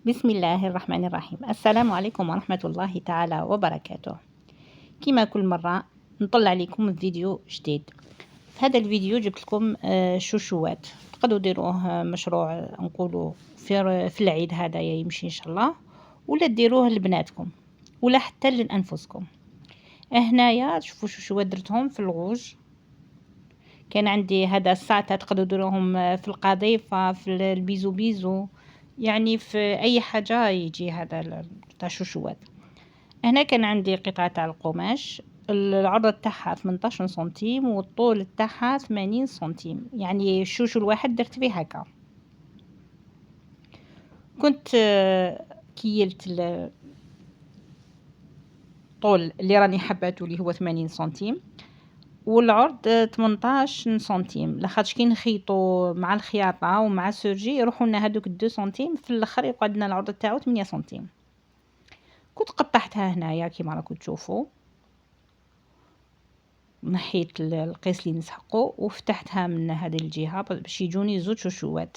بسم الله الرحمن الرحيم. السلام عليكم ورحمة الله تعالى وبركاته. كما كل مرة نطلع عليكم فيديو جديد. في هذا الفيديو جبت لكم شوشوات تقدروا ديروه مشروع نقولوا في العيد هذا يمشي ان شاء الله، ولا ديروه لبناتكم ولا حتى لانفسكم. هنايا شوفوا شوشوات درتهم في الغوج. كان عندي هذا الساعة تقدروا ديروهم في القضيفة، في البيزو بيزو، يعني في اي حاجة يجي هذا تاع شوشوات. هنا كان عندي قطعة تاع القماش، العرض تاعها 18 سنتيم والطول تاعها 80 سنتيم، يعني الشوشو الواحد درت فيه هكا. كنت كيلت الطول اللي راني حباته اللي هو 80 سنتيم، والعرض 18 سنتيم، لاخاطش كي نخيطو مع الخياطه ومع السورجي يروحوا لنا هذوك 2 سنتيم، في الاخر يقعد لنا العرض تاعو 8 سنتيم. كنت قطعتها هنايا كيما راكم تشوفوا، نحيت القيس اللي نسحقه وفتحتها من هذه الجهه باش يجوني زوج شوشوات.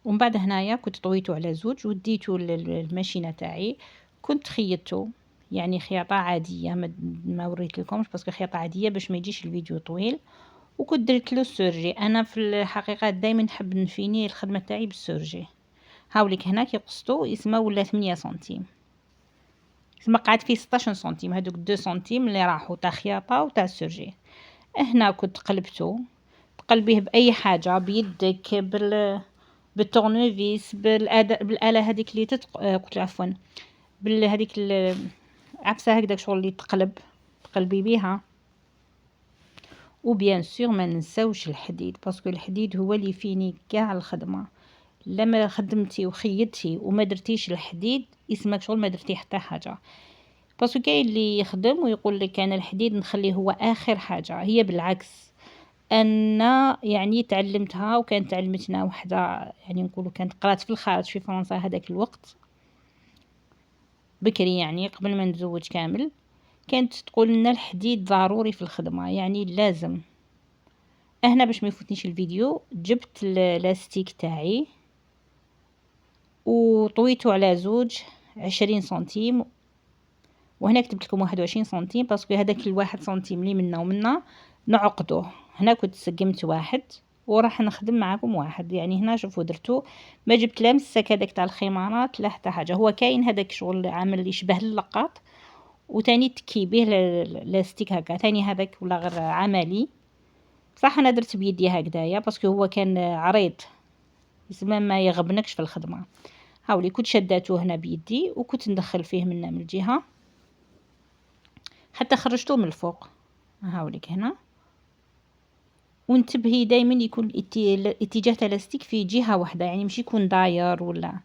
ومن بعد هنايا كنت طويته على زوج وديته للماشينه تاعي، كنت خيطته يعني خياطه عاديه، ما وريت لكمش باسكو خياطه عاديه باش ما يجيش الفيديو طويل. وكنت درت له السورجي. انا في الحقيقه دائما نحب نفيني الخدمه تاعي بالسورجي. هاوليك هنا كي قصتو يسمى ولا 8 سنتيم، يسمى قعد فيه 16 سنتيم، هذوك 2 سنتيم اللي راحوا تاع خياطه وتاع السورجي. هنا كنت قلبته، تقلبيه باي حاجه، بيدك، بالتورنيفيس، بالاله هذيك اللي قلت عفوا هذيك عفسه هكذا شغل اللي تقلبي بيها. وبيان سور ما ننساوش الحديد، باسكو الحديد هو اللي فيني كاع الخدمه. لما خدمتي وخيطتي وما درتيش الحديد اسمك شغل ما درتي حتى حاجه. باسكو كاين اللي يخدم ويقول لك انا الحديد نخليه هو اخر حاجه، هي بالعكس. انا يعني تعلمتها، وكانت تعلمتنا وحده يعني نقولوا كانت قرات في الخارج في فرنسا هذاك الوقت بكري، يعني قبل ما نتزوج كامل، كانت تقول لنا الحديد ضروري في الخدمه، يعني لازم. هنا باش ما يفوتنيش الفيديو جبت اللاستيك تاعي وطويته على زوج 20 سنتيم، وهنا كتبت لكم 21 سنتيم باسكو هذاك الواحد سنتيم اللي منا ومنا نعقدوه. هنا كنت سقمت واحد وراح نخدم معاكم واحد، يعني هنا شوفوا درتو، ما جبت لا مسك هذاك تاع الخمارات لا حتى حاجه. هو كاين هذاك شغل عامل يشبه اللقاط، وتاني تكيبيه لاستيك هكا، تاني هذاك ولا غير عملي. صح انا درت بيدي هكذايا باسكو هو كان عريض، يسمى ما يغبنكش في الخدمه. هاولي كنت شداته هنا بيدي وكنت ندخل فيه من الجهه حتى خرجته من الفوق. هاوليك هنا، وانتبهي دائما يكون اتجاه الاستيك في جهه واحده، يعني مش يكون داير ولا.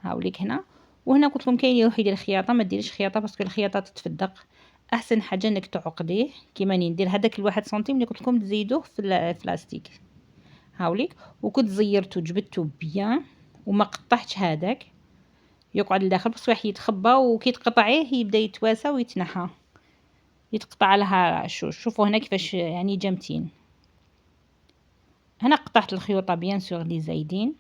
هاوليك هنا. وهنا قلت لكم كاين يروح يدير خياطه، ما ديريش خياطه باسكو الخياطه تتفدق. احسن حاجه انك تعقديه كيما ندير هذاك الواحد سنتيم اللي قلت لكم تزيدوه في البلاستيك. هاوليك وكنت زيرته جبدته بيان وما قطعتش هذاك يقعد لداخل، بس واحد يتخبى وكي تقطعيه يبدا يتواسى ويتنحى، يتقطع لها شوفوا هنا كيفاش يعني جامتين. هنا قطعت الخيوطه بيان سور لي زايدين،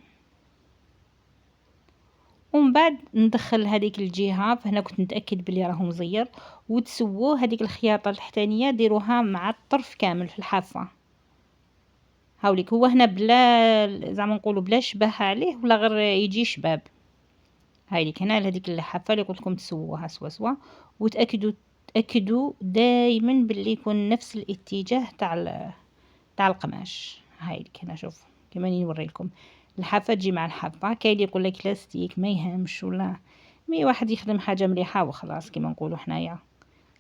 ومن بعد ندخل هذيك الجهه. فهنا كنت نتاكد بلي راهو مزير، وتسووه هذيك الخياطه التحتانيه ديروها مع الطرف كامل في الحافه. هاوليك هو هنا بلا زعما نقولوا بلا شبه عليه ولا غير يجي شباب. هايليك هنا لهذيك الحافه اللي قلت لكم تسووها سوا، وتاكدوا دائما باللي يكون نفس الاتجاه تاع القماش. هايليك هنا شوف كما نوري لكم الحافه تجي مع الحافه. كاين اللي يقول لك لاستيك ما يهمش ولا، مي واحد يخدم حاجه مليحه وخلاص كما نقولوا حنايا،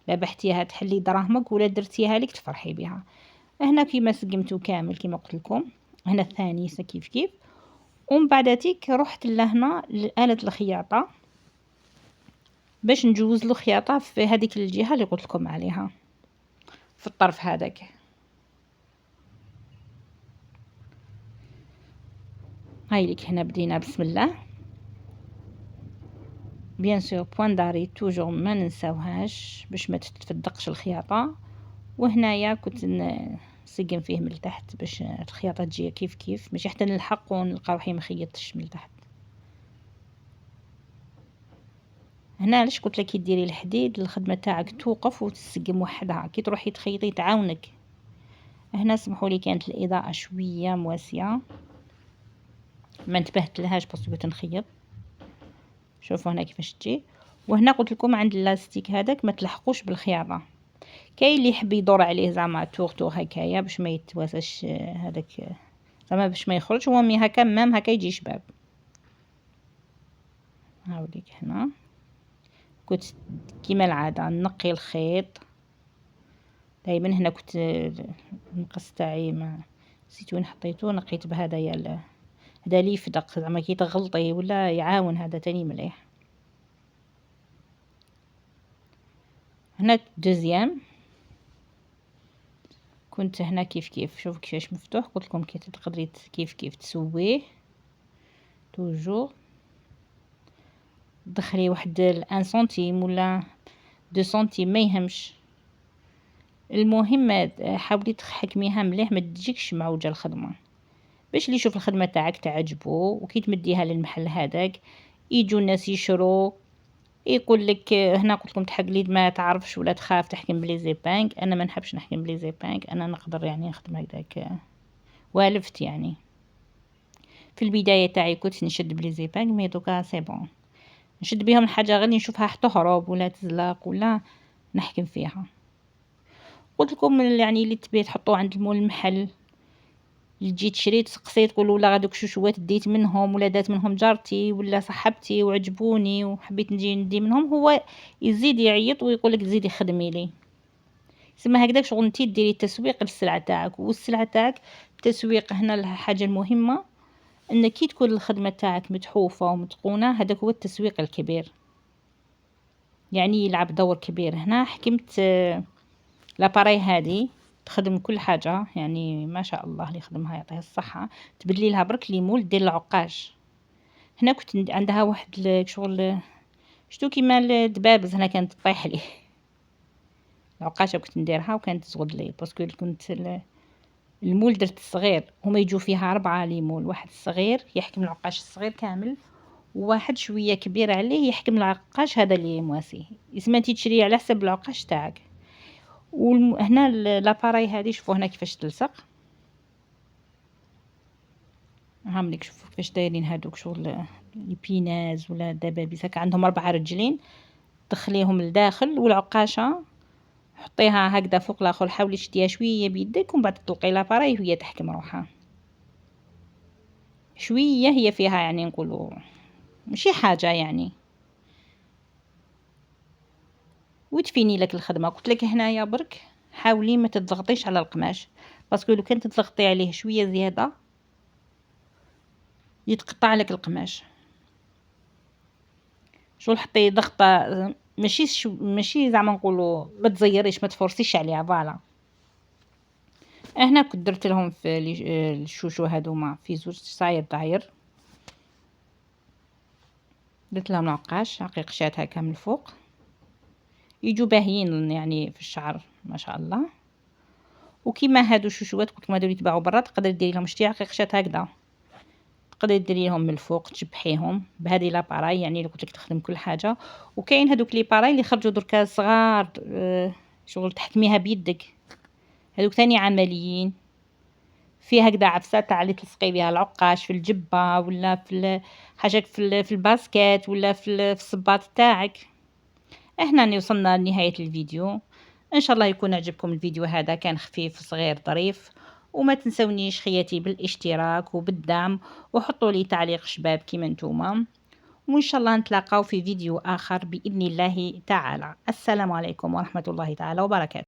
لا بحتيها تحلي دراهمك ولا درتيها لك تفرحي بها. هنا كيما سقمتو كامل كيما قلت لكم، هنا الثاني كيف ومن بعداتيك رحت لهنا لآلة الخياطة باش نجوز له خياطة في هذيك الجهة اللي قلت لكم عليها في الطرف هذاك. هايليك هنا بدينا بسم الله. بيان سور بوان داري توجور ما ننساوهاش باش ما تتفدقش الخياطة. وهنايا كنت نسقم فيه من التحت باش الخياطة تجي كيف كيف، ماشي حتى نلحق ونلقى روحي ما خيطتش من التحت. هنا علاش قلت لك كي ديري الحديد الخدمه تاعك توقف وتسقم وحدها، كي تروحي تخيطي تعاونك. هنا سمحوا لي كانت الاضاءه شويه مواسيه، ما انتبهت لهاش بس كنت نخيط. شوفوا هنا كيفاش تجي. وهنا قلت لكم عند اللاستيك هذاك ما تلحقوش بالخياطه. كاين اللي يحب يدور عليه زعما تور هكايا باش ما يتواساش هذاك، زعما باش ما يخرج هو مي هكا مام هكا يجي شباب. هاوليك هنا كنت كيما العاده نقي الخيط دائما. هنا كنت المقص تاعي ما نسيت وين حطيته، نقيت بهذايا هذا لي يفدق زعما كي تغلطي ولا يعاون، هذا تاني مليح. هنا دوزيام كنت هنا كيف كيف شوف كيفاش مفتوح. قلت لكم كي تقدري كيف كيف تسويه توجور، دخلي واحد 1 سنتيم ولا 2 سنتيم ما يهمش. المهم حاولي تحكميها مليح ما تجيكش معوجه الخدمه، باش اللي يشوف الخدمه تاعك تعجبو. وكي تمديها للمحل هذاك يجوا الناس يشرو يقول لك. هنا قلت لكم تحق لي ما تعرفش ولا تخاف تحكم بلي زيبانك، انا ما نحبش نحكم بلي زيبانك، انا نقدر يعني نخدم هكذاك والفت. يعني في البدايه تاعي كنت نشد بلي زيبانك، مي دوكا سي بون نشد بهم الحاجه غير نشوفها تهرب ولا تزلق ولا نحكم فيها. قلت لكم يعني اللي تبي تحطوه عند المول المحل، جيت شريت سقسيت تقولوا لا هذوك شوشوات ديت منهم ولا دات منهم جارتي ولا صاحبتي وعجبوني وحبيت نجي ندي منهم، هو يزيد يعيط ويقول لك زيدي خدمي لي. سما هكذاك شغل انتي ديري التسويق للسلعه تاعك. والسلعه تاعك التسويق هنا الحاجه المهمه ان كي تكون الخدمه تاعك متحوفه ومتقونه، هذاك هو التسويق الكبير، يعني يلعب دور كبير. هنا حكمت لاباري هذه تخدم كل حاجه، يعني ما شاء الله اللي يخدمها يعطيها الصحه. تبدلي لها برك ليمول دير العقاش. هنا كنت عندها واحد شغل شتو كيما الدبابز، هنا كانت طيح لي العقاشه كنت نديرها وكانت تزغد لي باسكو كنت المول درت الصغير. هما يجوا فيها 4 ليمول، واحد الصغير يحكم العقاش الصغير كامل، وواحد شويه كبير عليه يحكم العقاش هذا اللي مواسيه. يسمى انتي تشري على حسب العقاش تاعك. وهنا لاباراي هذه شوفوا هنا كيفاش تلصق. هامليك شوفوا كيفاش دايرين هذوك شغل لي بيناز ولا دبابيس هكا عندهم 4 رجلين، دخليهم لداخل والعقاشه حطيها هكذا فوق الاخر، حاولي تشديها شويه بيدك ومن بعد تطلقي لاباراي وهي تحكم روحها شويه. هي فيها يعني نقولوا ماشي حاجه يعني، وتفيني لك الخدمه. قلت لك هنايا برك حاولي ما تضغطيش على القماش، باسكو لو كنت تضغطي عليه شويه زياده يتقطع لك القماش. شو حطي ضغطه ماشي زعما نقولوا ما تزيريش ما تفرسيش عليها. فوالا هنا كنت درت لهم في الشوشو هذوما في زوج صاير داير، درت لهم العقاش عقيقشات هكا من الفوق يجوا باهيين يعني في الشعر ما شاء الله. وكيما هادو الشوشوات قلت لكم هادو اللي يتباعوا برا تقدري ديري لهم شتي عقيقشات هكذا، تقدري ديري لهم من الفوق تشبحيهم بهذه لاباراي، يعني اللي قلت لك تخدم كل حاجه. وكاين هذوك لي باراي اللي خرجوا دركا صغار شغل تحكميها بيدك، هذوك ثاني عمليين فيها هكذا عفسه تاع اللي تلصقي بها العقاش في الجبه ولا في حاجه في الباسكيت ولا في الصباط تاعك. هنا وصلنا لنهايه الفيديو. ان شاء الله يكون عجبكم الفيديو هذا، كان خفيف صغير ظريف. وما تنسونيش خياتي بالاشتراك وبالدعم، وحطوا لي تعليق شباب كيما نتوما. وان شاء الله نتلاقاو في فيديو اخر باذن الله تعالى. السلام عليكم ورحمه الله تعالى وبركاته.